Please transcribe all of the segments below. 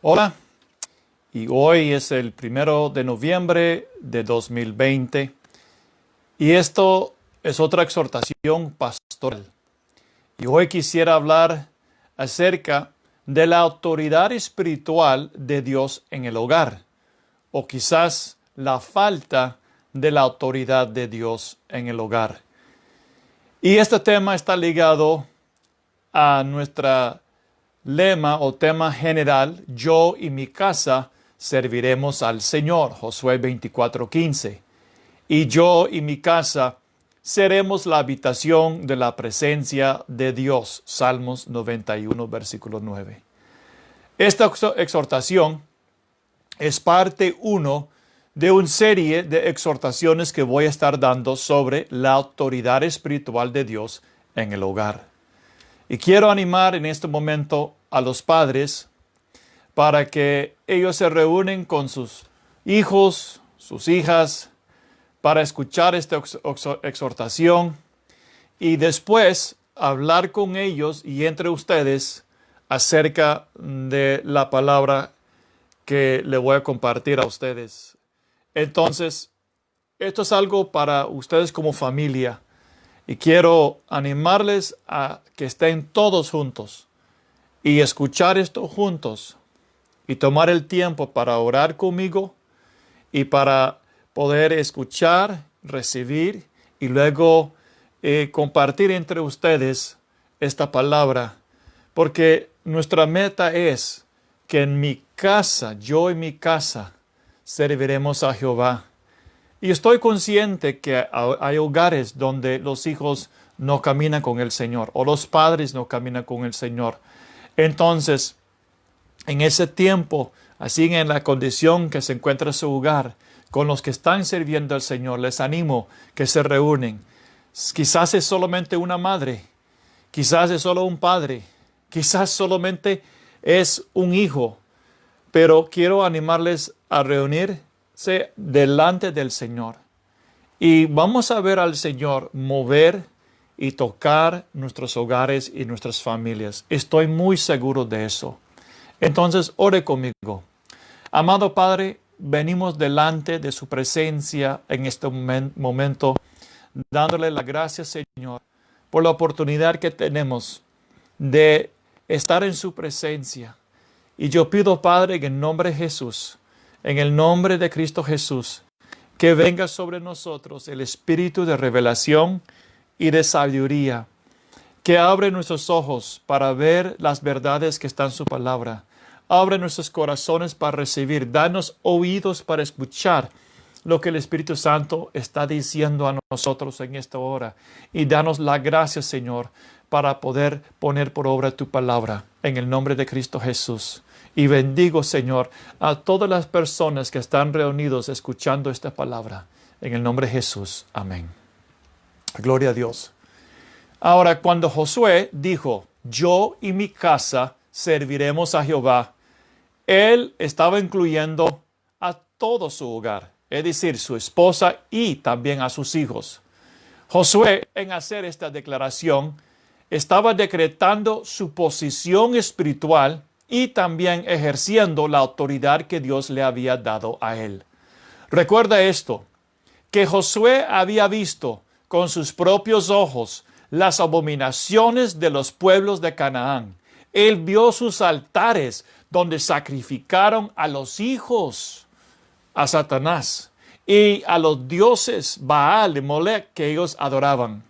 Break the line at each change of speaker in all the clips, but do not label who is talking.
Hola, y hoy es el 1 de noviembre de 2020 y esto es otra exhortación pastoral. Y hoy quisiera hablar acerca de la autoridad espiritual de Dios en el hogar, o quizás la falta de la autoridad de Dios en el hogar. Y este tema está ligado a nuestra lema o tema general: yo y mi casa serviremos al Señor, Josué 24:15. Y yo y mi casa seremos la habitación de la presencia de Dios, Salmos 91, versículo 9. Esta exhortación es parte 1 de una serie de exhortaciones que voy a estar dando sobre la autoridad espiritual de Dios en el hogar. Y quiero animar en este momento a los padres para que ellos se reúnen con sus hijos, sus hijas, para escuchar esta exhortación y después hablar con ellos y entre ustedes acerca de la palabra que le voy a compartir a ustedes. Entonces, esto es algo para ustedes como familia. Y quiero animarles a que estén todos juntos y escuchar esto juntos y tomar el tiempo para orar conmigo y para poder escuchar, recibir y luego compartir entre ustedes esta palabra. Porque nuestra meta es que en mi casa, yo y mi casa, serviremos a Jehová. Y estoy consciente que hay hogares donde los hijos no caminan con el Señor o los padres no caminan con el Señor. Entonces, en ese tiempo, así en la condición que se encuentra su hogar, con los que están sirviendo al Señor, les animo que se reúnen. Quizás es solamente una madre, quizás es solo un padre, quizás solamente es un hijo, pero quiero animarles a reunirse delante del Señor. Y vamos a ver al Señor mover y tocar nuestros hogares y nuestras familias. Estoy muy seguro de eso. Entonces, ore conmigo. Amado Padre, venimos delante de su presencia en este momento, dándole las gracias, Señor, por la oportunidad que tenemos de estar en su presencia. Y yo pido, Padre, que en nombre de Jesús, en el nombre de Cristo Jesús, que venga sobre nosotros el espíritu de revelación y de sabiduría, que abre nuestros ojos para ver las verdades que están en su palabra. Abre nuestros corazones para recibir. Danos oídos para escuchar lo que el Espíritu Santo está diciendo a nosotros en esta hora. Y danos la gracia, Señor, para poder poner por obra tu palabra en el nombre de Cristo Jesús. Y bendigo, Señor, a todas las personas que están reunidos escuchando esta palabra. En el nombre de Jesús. Amén. Gloria a Dios. Ahora, cuando Josué dijo, yo y mi casa serviremos a Jehová, él estaba incluyendo a todo su hogar, es decir, su esposa y también a sus hijos. Josué, en hacer esta declaración, estaba decretando su posición espiritual y también ejerciendo la autoridad que Dios le había dado a él. Recuerda esto, que Josué había visto con sus propios ojos las abominaciones de los pueblos de Canaán. Él vio sus altares donde sacrificaron a los hijos a Satanás y a los dioses Baal y Molech que ellos adoraban.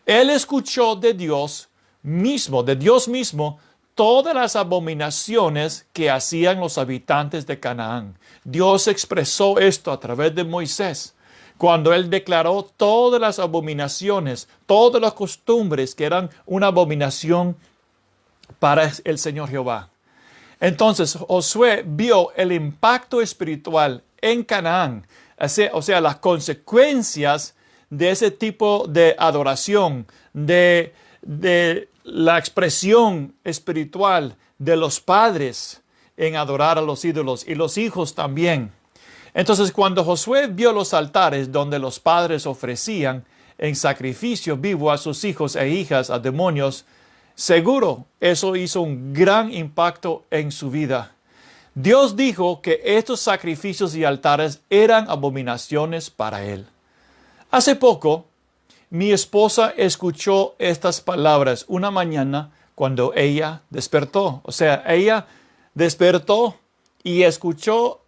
Él escuchó de Dios mismo, todas las abominaciones que hacían los habitantes de Canaán. Dios expresó esto a través de Moisés, cuando él declaró todas las abominaciones, todas las costumbres que eran una abominación para el Señor Jehová. Entonces Josué vio el impacto espiritual en Canaán, o sea, las consecuencias de ese tipo de adoración, de la expresión espiritual de los padres en adorar a los ídolos y los hijos también. Entonces, cuando Josué vio los altares donde los padres ofrecían en sacrificio vivo a sus hijos e hijas a demonios, seguro eso hizo un gran impacto en su vida. Dios dijo que estos sacrificios y altares eran abominaciones para Él. Hace poco, mi esposa escuchó estas palabras una mañana cuando ella despertó. O sea, ella despertó y escuchó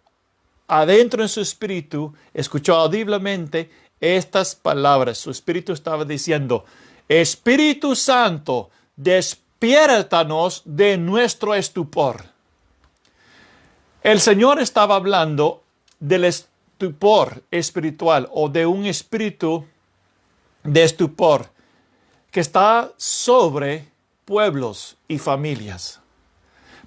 adentro en su espíritu, escuchó audiblemente estas palabras. Su espíritu estaba diciendo: Espíritu Santo, despiértanos de nuestro estupor. El Señor estaba hablando del estupor espiritual o de un espíritu de estupor que está sobre pueblos y familias.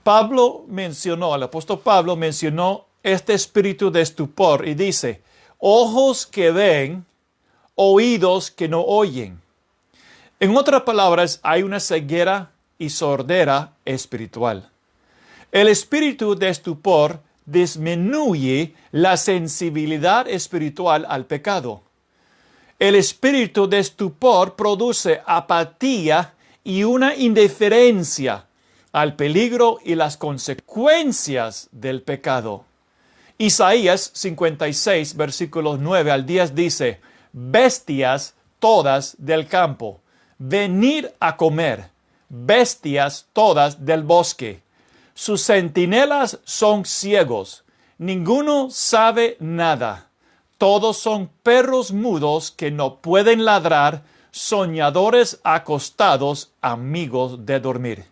El apóstol Pablo mencionó este espíritu de estupor y dice: ojos que ven, oídos que no oyen. En otras palabras, hay una ceguera y sordera espiritual. El espíritu de estupor disminuye la sensibilidad espiritual al pecado. El espíritu de estupor produce apatía y una indiferencia al peligro y las consecuencias del pecado. Isaías 56, versículos 9 al 10 dice: bestias todas del campo, venid a comer, bestias todas del bosque. Sus centinelas son ciegos, ninguno sabe nada. Todos son perros mudos que no pueden ladrar, soñadores acostados, amigos de dormir.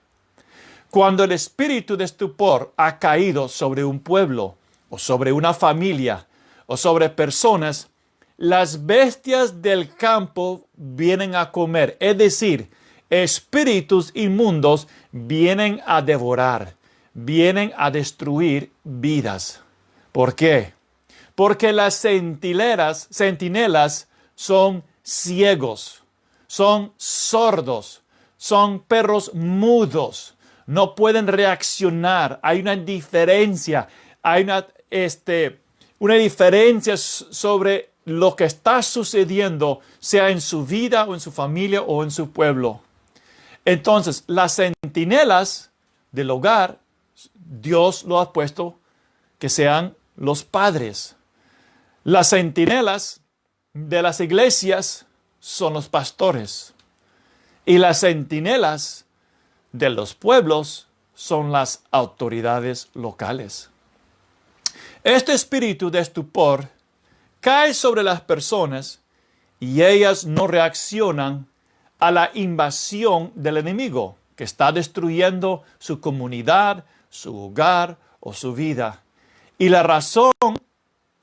Cuando el espíritu de estupor ha caído sobre un pueblo, o sobre una familia, o sobre personas, las bestias del campo vienen a comer, es decir, espíritus inmundos vienen a devorar, vienen a destruir vidas. ¿Por qué? Porque las centinelas son ciegos, son sordos, son perros mudos, no pueden reaccionar. Hay una diferencia, hay una diferencia sobre lo que está sucediendo, sea en su vida o en su familia o en su pueblo. Entonces, las centinelas del hogar, Dios lo ha puesto que sean los padres. Las centinelas de las iglesias son los pastores. Y las centinelas de los pueblos son las autoridades locales. Este espíritu de estupor cae sobre las personas y ellas no reaccionan a la invasión del enemigo que está destruyendo su comunidad, su hogar o su vida. Y la razón,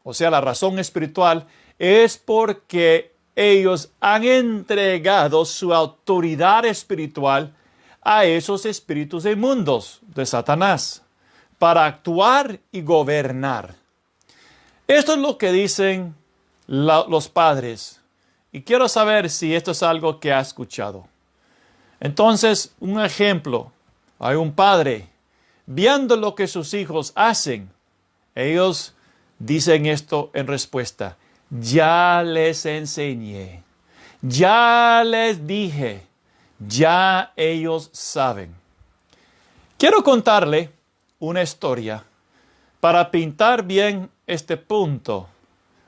la razón espiritual, es porque ellos han entregado su autoridad espiritual a esos espíritus inmundos de Satanás para actuar y gobernar. Esto es lo que dicen los padres. Y quiero saber si esto es algo que ha escuchado. Entonces, un ejemplo. Hay un padre viendo lo que sus hijos hacen. Ellos dicen esto en respuesta: ya les enseñé, ya les dije, ya ellos saben. Quiero contarle una historia para pintar bien este punto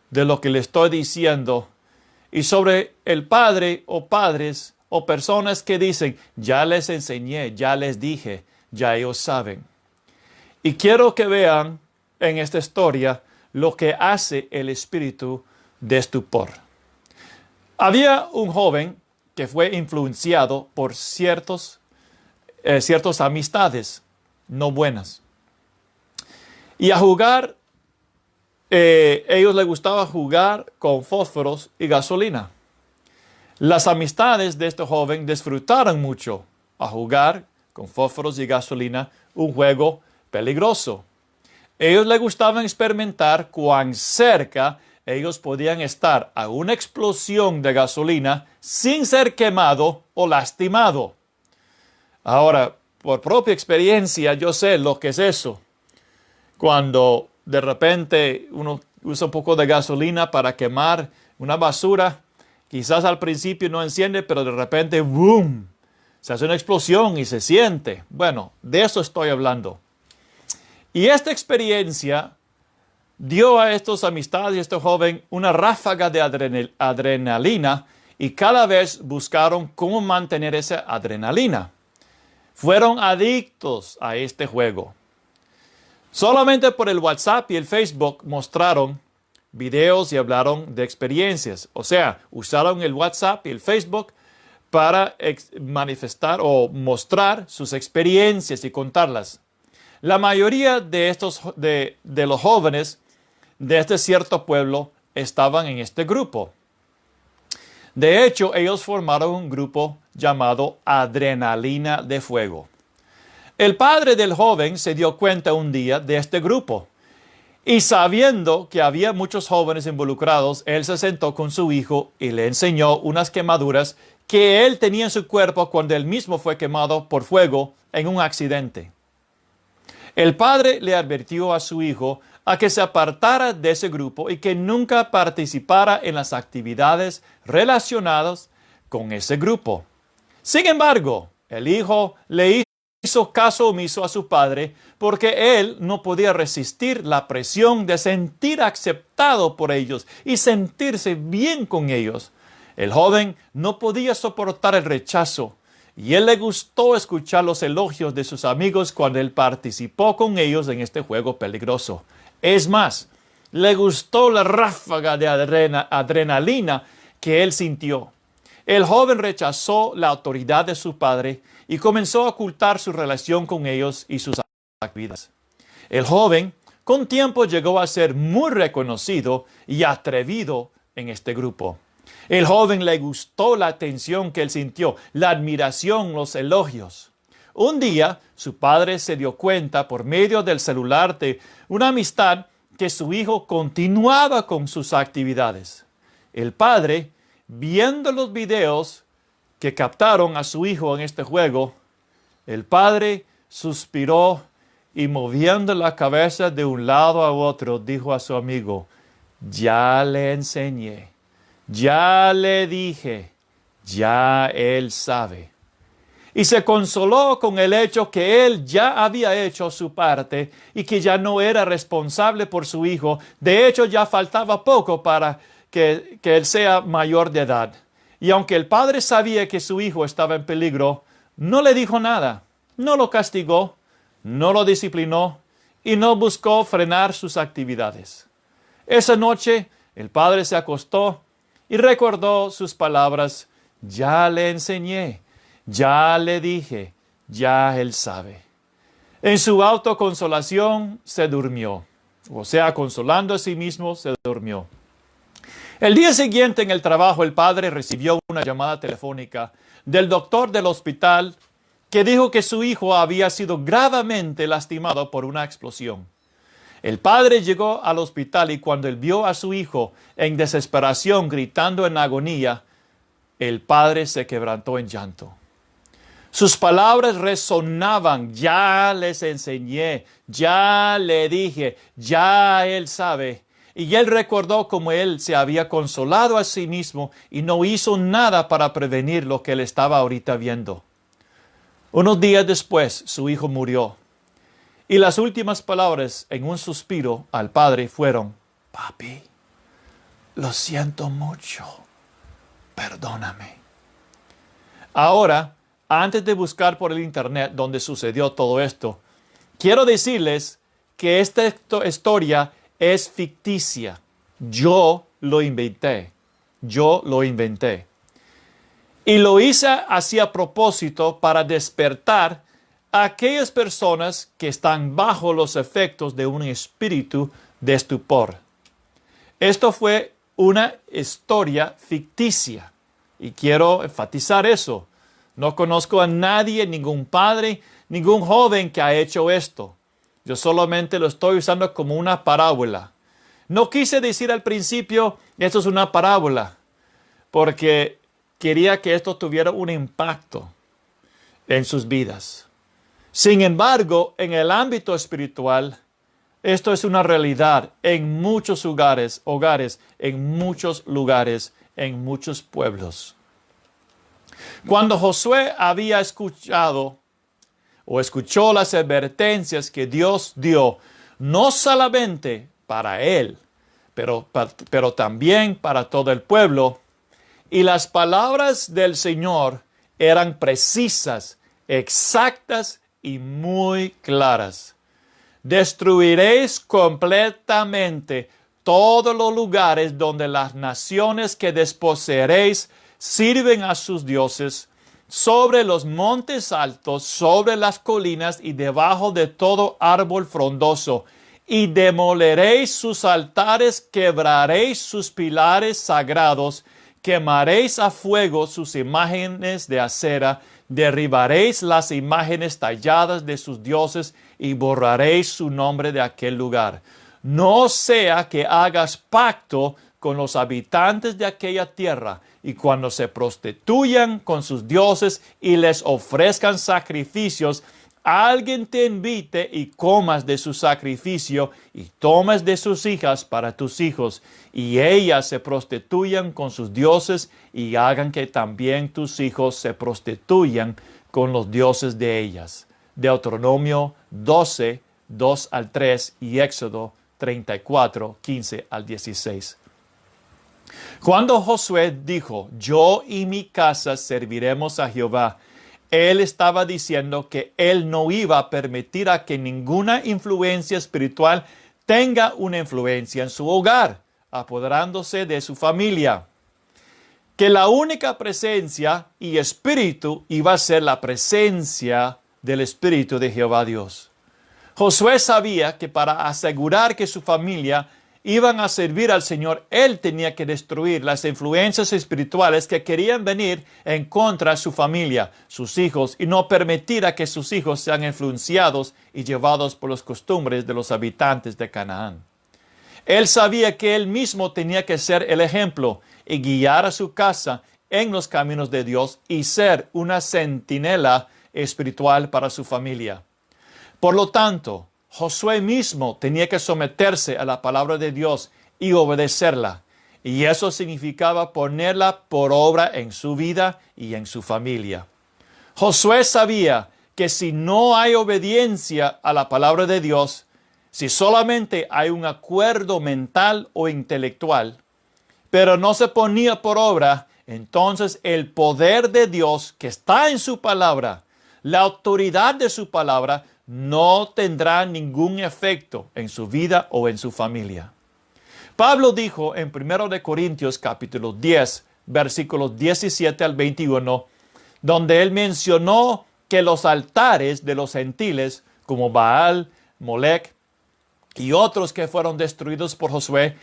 de lo que le estoy diciendo y sobre el padre o padres o personas que dicen: ya les enseñé, ya les dije, ya ellos saben. Y quiero que vean en esta historia lo que hace el espíritu de estupor. Había un joven que fue influenciado por ciertas amistades no buenas. Y a jugar, ellos les gustaba jugar con fósforos y gasolina. Las amistades de este joven disfrutaron mucho a jugar con fósforos y gasolina, un juego peligroso. Ellos les gustaba experimentar cuán cerca ellos podían estar a una explosión de gasolina sin ser quemado o lastimado. Ahora, por propia experiencia, yo sé lo que es eso. Cuando de repente uno usa un poco de gasolina para quemar una basura, quizás al principio no enciende, pero de repente, ¡boom!, se hace una explosión y se siente. Bueno, de eso estoy hablando. Y esta experiencia dio a estos amistades y a este joven una ráfaga de adrenalina y cada vez buscaron cómo mantener esa adrenalina. Fueron adictos a este juego. Solamente por el WhatsApp y el Facebook mostraron videos y hablaron de experiencias. O sea, usaron el WhatsApp y el Facebook para manifestar o mostrar sus experiencias y contarlas. La mayoría de los jóvenes de este cierto pueblo estaban en este grupo. De hecho, ellos formaron un grupo llamado Adrenalina de Fuego. El padre del joven se dio cuenta un día de este grupo y sabiendo que había muchos jóvenes involucrados, él se sentó con su hijo y le enseñó unas quemaduras que él tenía en su cuerpo cuando él mismo fue quemado por fuego en un accidente. El padre le advirtió a su hijo a que se apartara de ese grupo y que nunca participara en las actividades relacionadas con ese grupo. Sin embargo, el hijo le hizo caso omiso a su padre porque él no podía resistir la presión de sentir aceptado por ellos y sentirse bien con ellos. El joven no podía soportar el rechazo y él le gustó escuchar los elogios de sus amigos cuando él participó con ellos en este juego peligroso. Es más, le gustó la ráfaga de adrenalina que él sintió. El joven rechazó la autoridad de su padre y comenzó a ocultar su relación con ellos y sus actividades. El joven, con tiempo, llegó a ser muy reconocido y atrevido en este grupo. El joven le gustó la atención que él sintió, la admiración, los elogios. Un día, su padre se dio cuenta por medio del celular de una amistad que su hijo continuaba con sus actividades. El padre, viendo los videos que captaron a su hijo en este juego, el padre suspiró y moviendo la cabeza de un lado a otro, dijo a su amigo: ya le enseñé, ya le dije, ya él sabe. Y se consoló con el hecho que él ya había hecho su parte y que ya no era responsable por su hijo. De hecho, ya faltaba poco para que él sea mayor de edad. Y aunque el padre sabía que su hijo estaba en peligro, no le dijo nada, no lo castigó, no lo disciplinó y no buscó frenar sus actividades. Esa noche, el padre se acostó y recordó sus palabras: ya le enseñé, ya le dije, ya él sabe. En su autoconsolación se durmió. O sea, consolando a sí mismo, se durmió. El día siguiente en el trabajo, el padre recibió una llamada telefónica del doctor del hospital que dijo que su hijo había sido gravemente lastimado por una explosión. El padre llegó al hospital y cuando él vio a su hijo en desesperación gritando en agonía, el padre se quebrantó en llanto. Sus palabras resonaban: ya les enseñé, ya le dije, ya él sabe. Y él recordó cómo él se había consolado a sí mismo y no hizo nada para prevenir lo que él estaba ahorita viendo. Unos días después, su hijo murió. Y las últimas palabras en un suspiro al padre fueron: papi, lo siento mucho, perdóname. Ahora, antes de buscar por el internet donde sucedió todo esto, quiero decirles que esta historia es ficticia. Yo lo inventé. Y lo hice así a propósito para despertar a aquellas personas que están bajo los efectos de un espíritu de estupor. Esto fue una historia ficticia y quiero enfatizar eso. No conozco a nadie, ningún padre, ningún joven que ha hecho esto. Yo solamente lo estoy usando como una parábola. No quise decir al principio, esto es una parábola, porque quería que esto tuviera un impacto en sus vidas. Sin embargo, en el ámbito espiritual, esto es una realidad en muchos hogares, en muchos lugares, en muchos pueblos. Cuando Josué había o escuchó las advertencias que Dios dio, no solamente para él, pero también para todo el pueblo. Y las palabras del Señor eran precisas, exactas y muy claras. Destruiréis completamente todos los lugares donde las naciones que desposeeréis sirven a sus dioses, sobre los montes altos, sobre las colinas y debajo de todo árbol frondoso. Y demoleréis sus altares, quebraréis sus pilares sagrados, quemaréis a fuego sus imágenes de acera, derribaréis las imágenes talladas de sus dioses y borraréis su nombre de aquel lugar. No sea que hagas pacto con los habitantes de aquella tierra, y cuando se prostituyan con sus dioses y les ofrezcan sacrificios, alguien te invite y comas de su sacrificio y tomes de sus hijas para tus hijos, y ellas se prostituyan con sus dioses y hagan que también tus hijos se prostituyan con los dioses de ellas. Deuteronomio 12, 2 al 3 y Éxodo 34, 15 al 16. Cuando Josué dijo, yo y mi casa serviremos a Jehová, él estaba diciendo que él no iba a permitir a que ninguna influencia espiritual tenga una influencia en su hogar, apoderándose de su familia. Que la única presencia y espíritu iba a ser la presencia del Espíritu de Jehová Dios. Josué sabía que para asegurar que su familia iban a servir al Señor, él tenía que destruir las influencias espirituales que querían venir en contra de su familia, sus hijos, y no permitir a que sus hijos sean influenciados y llevados por las costumbres de los habitantes de Canaán. Él sabía que él mismo tenía que ser el ejemplo y guiar a su casa en los caminos de Dios y ser una centinela espiritual para su familia. Por lo tanto, Josué mismo tenía que someterse a la palabra de Dios y obedecerla. Y eso significaba ponerla por obra en su vida y en su familia. Josué sabía que si no hay obediencia a la palabra de Dios, si solamente hay un acuerdo mental o intelectual, pero no se ponía por obra, entonces el poder de Dios que está en su palabra, la autoridad de su palabra, no tendrá ningún efecto en su vida o en su familia. Pablo dijo en 1 Corintios capítulo 10, versículos 17 al 21, donde él mencionó que los altares de los gentiles, como Baal, Molec y otros que fueron destruidos por Josué,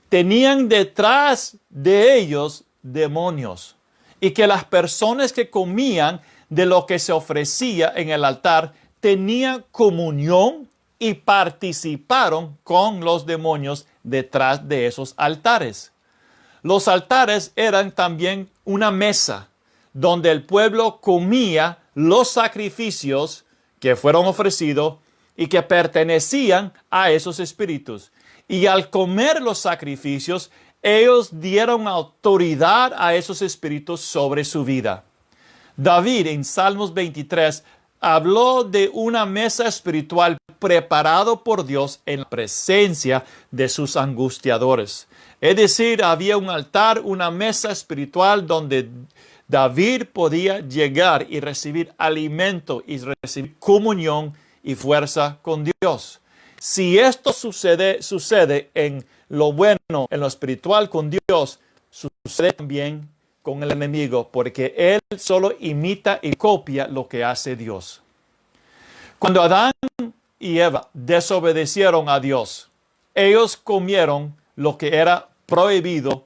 tenían detrás de ellos demonios, y que las personas que comían de lo que se ofrecía en el altar tenían comunión y participaron con los demonios detrás de esos altares. Los altares eran también una mesa donde el pueblo comía los sacrificios que fueron ofrecidos y que pertenecían a esos espíritus. Y al comer los sacrificios, ellos dieron autoridad a esos espíritus sobre su vida. David en Salmos 23 habló de una mesa espiritual preparado por Dios en la presencia de sus angustiadores. Es decir, había un altar, una mesa espiritual donde David podía llegar y recibir alimento y recibir comunión y fuerza con Dios. Si esto sucede en lo bueno, en lo espiritual con Dios, sucede también con el enemigo, porque él solo imita y copia lo que hace Dios. Cuando Adán y Eva desobedecieron a Dios, ellos comieron lo que era prohibido,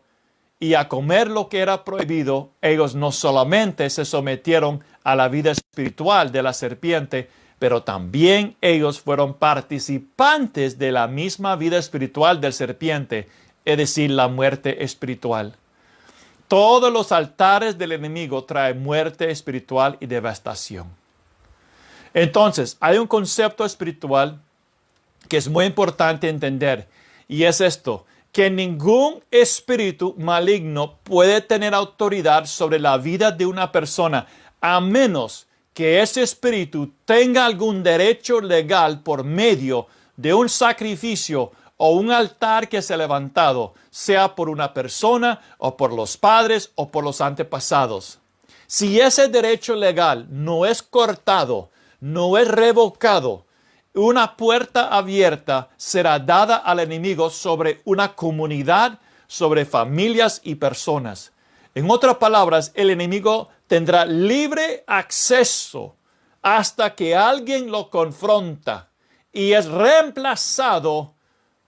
y a comer lo que era prohibido, ellos no solamente se sometieron a la vida espiritual de la serpiente, pero también ellos fueron participantes de la misma vida espiritual del serpiente, es decir, la muerte espiritual. Todos los altares del enemigo traen muerte espiritual y devastación. Entonces, hay un concepto espiritual que es muy importante entender, y es esto, que ningún espíritu maligno puede tener autoridad sobre la vida de una persona, a menos que ese espíritu tenga algún derecho legal por medio de un sacrificio o un altar que se ha levantado, sea por una persona o por los padres o por los antepasados. Si ese derecho legal no es cortado, no es revocado, una puerta abierta será dada al enemigo sobre una comunidad, sobre familias y personas. En otras palabras, el enemigo tendrá libre acceso hasta que alguien lo confronta y es reemplazado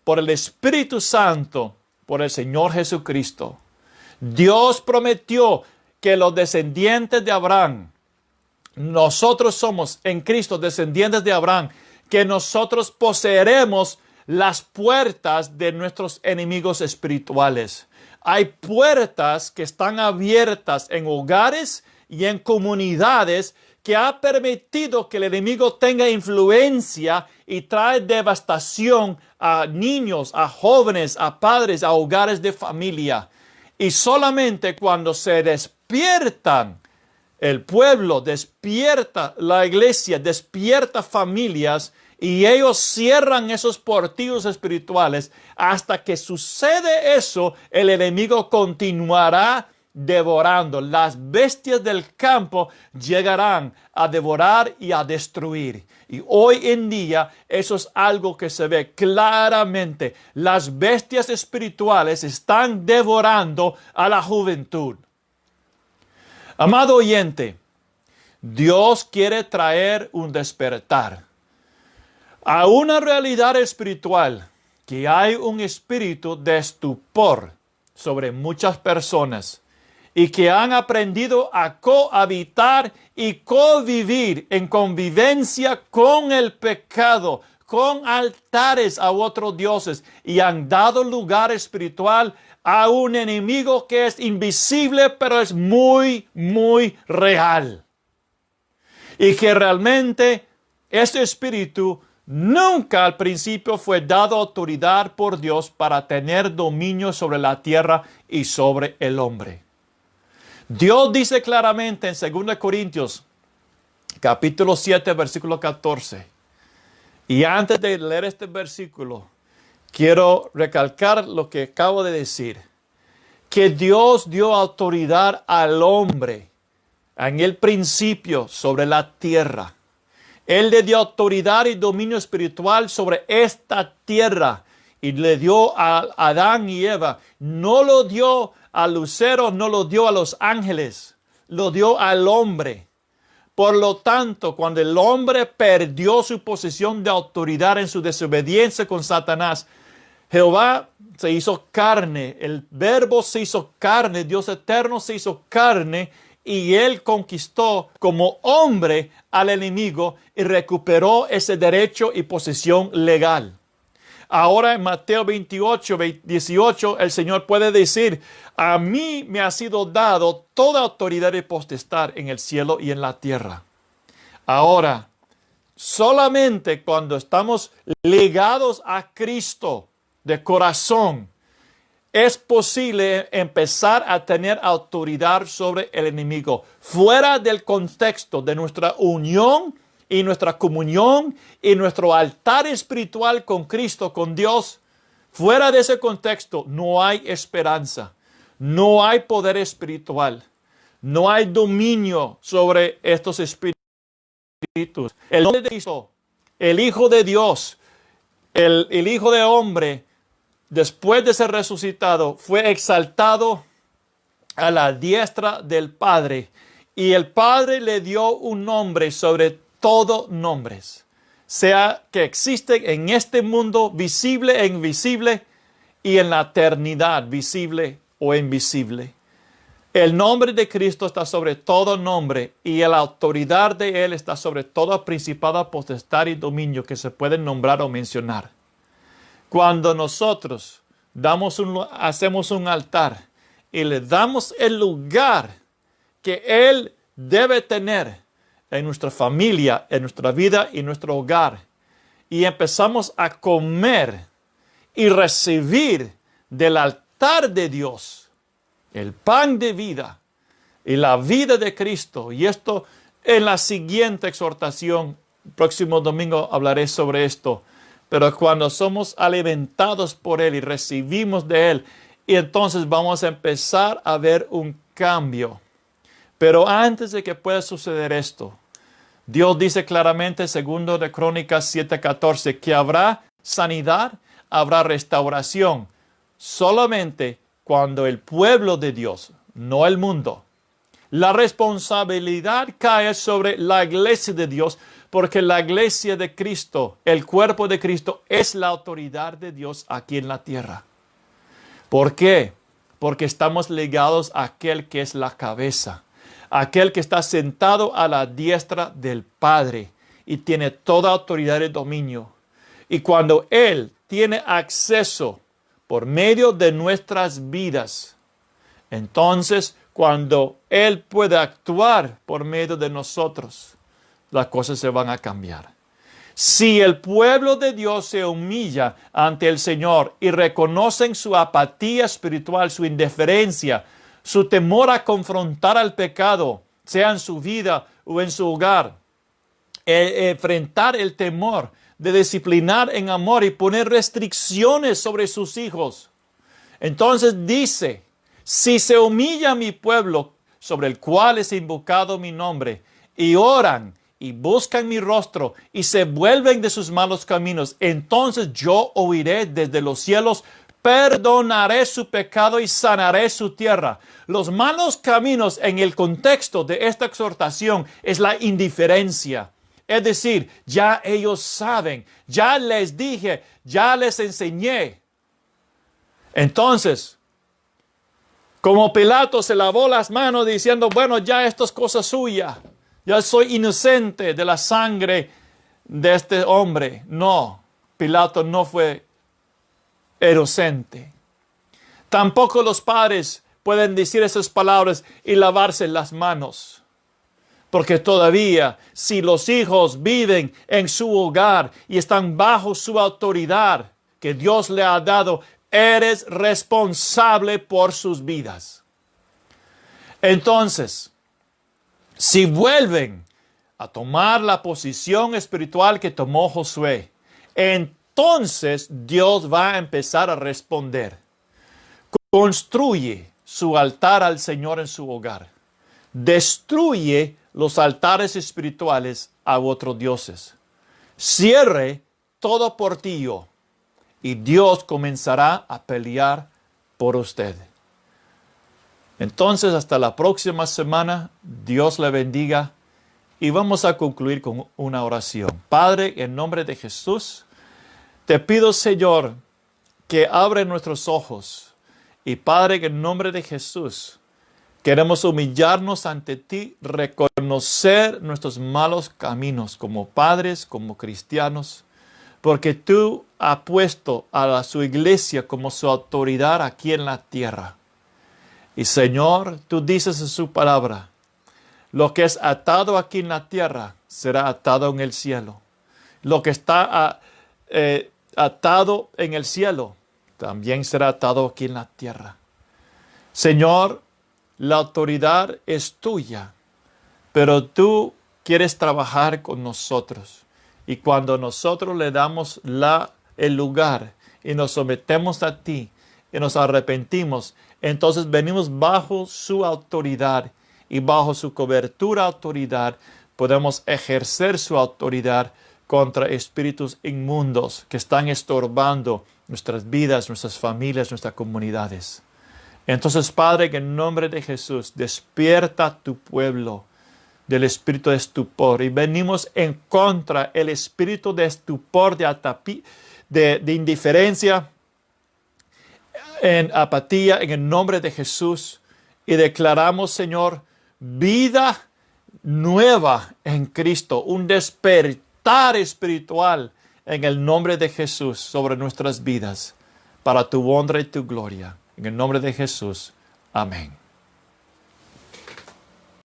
por el Espíritu Santo, por el Señor Jesucristo. Dios prometió que los descendientes de Abraham, nosotros somos en Cristo descendientes de Abraham, que nosotros poseeremos las puertas de nuestros enemigos espirituales. Hay puertas que están abiertas en hogares y en comunidades que ha permitido que el enemigo tenga influencia y trae devastación a niños, a jóvenes, a padres, a hogares de familia. Y solamente cuando se despiertan, el pueblo despierta, la iglesia despierta familias y ellos cierran esos portillos espirituales. Hasta que sucede eso, el enemigo continuará devorando. Las bestias del campo llegarán a devorar y a destruir. Y hoy en día eso es algo que se ve claramente. Las bestias espirituales están devorando a la juventud. Amado oyente, Dios quiere traer un despertar a una realidad espiritual, que hay un espíritu de estupor sobre muchas personas y que han aprendido a cohabitar y convivir en convivencia con el pecado, con altares a otros dioses, y han dado lugar espiritual a un enemigo que es invisible, pero es muy, muy real. Y que realmente este espíritu nunca al principio fue dado autoridad por Dios para tener dominio sobre la tierra y sobre el hombre. Dios dice claramente en 2 Corintios, capítulo 7, versículo 14. Y antes de leer este versículo, quiero recalcar lo que acabo de decir. Que Dios dio autoridad al hombre en el principio sobre la tierra. Él le dio autoridad y dominio espiritual sobre esta tierra y le dio a Adán y Eva. No lo dio a Lucero, no lo dio a los ángeles, lo dio al hombre. Por lo tanto, cuando el hombre perdió su posición de autoridad en su desobediencia con Satanás, Jehová se hizo carne, el Verbo se hizo carne, Dios eterno se hizo carne, y Él conquistó como hombre al enemigo y recuperó ese derecho y posición legal. Ahora en Mateo 28, 18, el Señor puede decir, a mí me ha sido dado toda autoridad y potestad en el cielo y en la tierra. Ahora, solamente cuando estamos ligados a Cristo de corazón, es posible empezar a tener autoridad sobre el enemigo. Fuera del contexto de nuestra unión y nuestra comunión y nuestro altar espiritual con Cristo, con Dios, fuera de ese contexto no hay esperanza, no hay poder espiritual, no hay dominio sobre estos espíritus. El nombre de Cristo, el Hijo de Dios, el Hijo de hombre, después de ser resucitado, fue exaltado a la diestra del Padre. Y el Padre le dio un nombre sobre todo nombres, sea que existe en este mundo visible e invisible y en la eternidad visible o invisible. El nombre de Cristo está sobre todo nombre y la autoridad de Él está sobre todo principado, potestad y dominio que se pueden nombrar o mencionar. Cuando nosotros hacemos un altar y le damos el lugar que Él debe tener en nuestra familia, en nuestra vida y en nuestro hogar, y empezamos a comer y recibir del altar de Dios el pan de vida y la vida de Cristo, y esto en la siguiente exhortación. Próximo domingo hablaré sobre esto. Pero cuando somos alimentados por Él y recibimos de Él, y entonces vamos a empezar a ver un cambio. Pero antes de que pueda suceder esto, Dios dice claramente, segundo de Crónicas 7:14, que habrá sanidad, habrá restauración, solamente cuando el pueblo de Dios, no el mundo. La responsabilidad cae sobre la iglesia de Dios, porque la iglesia de Cristo, el cuerpo de Cristo, es la autoridad de Dios aquí en la tierra. ¿Por qué? Porque estamos ligados a aquel que es la cabeza, aquel que está sentado a la diestra del Padre y tiene toda autoridad y dominio. Y cuando Él tiene acceso por medio de nuestras vidas, entonces cuando Él puede actuar por medio de nosotros, las cosas se van a cambiar. Si el pueblo de Dios se humilla ante el Señor y reconocen su apatía espiritual, su indiferencia, su temor a confrontar al pecado, sea en su vida o en su hogar, enfrentar el temor de disciplinar en amor y poner restricciones sobre sus hijos. Entonces dice, si se humilla mi pueblo sobre el cual es invocado mi nombre, y oran y buscan mi rostro y se vuelven de sus malos caminos, entonces yo oiré desde los cielos, perdonaré su pecado y sanaré su tierra. Los malos caminos en el contexto de esta exhortación es la indiferencia. Es decir, ya ellos saben, ya les dije, ya les enseñé. Entonces, como Pilato se lavó las manos diciendo, bueno, ya esto es cosa suya. Ya soy inocente de la sangre de este hombre. No, Pilato no fue inocente. Tampoco los padres pueden decir esas palabras y lavarse las manos. Porque todavía, si los hijos viven en su hogar y están bajo su autoridad que Dios le ha dado, eres responsable por sus vidas. Entonces, si vuelven a tomar la posición espiritual que tomó Josué, entonces Dios va a empezar a responder. Construye su altar al Señor en su hogar. Destruye los altares espirituales a otros dioses. Cierre todo portillo y Dios comenzará a pelear por usted. Entonces, hasta la próxima semana, Dios le bendiga y vamos a concluir con una oración. Padre, en nombre de Jesús, te pido, Señor, que abre nuestros ojos. Y Padre, en nombre de Jesús, queremos humillarnos ante ti, reconocer nuestros malos caminos como padres, como cristianos, porque tú has puesto a su iglesia como su autoridad aquí en la tierra. Y Señor, tú dices en su palabra, lo que es atado aquí en la tierra será atado en el cielo. Lo que está atado en el cielo también será atado aquí en la tierra. Señor, la autoridad es tuya, pero tú quieres trabajar con nosotros. Y cuando nosotros le damos el lugar y nos sometemos a ti y nos arrepentimos, entonces venimos bajo su autoridad y bajo su cobertura autoridad podemos ejercer su autoridad contra espíritus inmundos que están estorbando nuestras vidas, nuestras familias, nuestras comunidades. Entonces, Padre, en nombre de Jesús, despierta a tu pueblo del espíritu de estupor y venimos en contra del espíritu de estupor, de indiferencia, en apatía, en el nombre de Jesús, y declaramos, Señor, vida nueva en Cristo, un despertar espiritual en el nombre de Jesús sobre nuestras vidas, para tu honra y tu gloria. En el nombre de Jesús. Amén.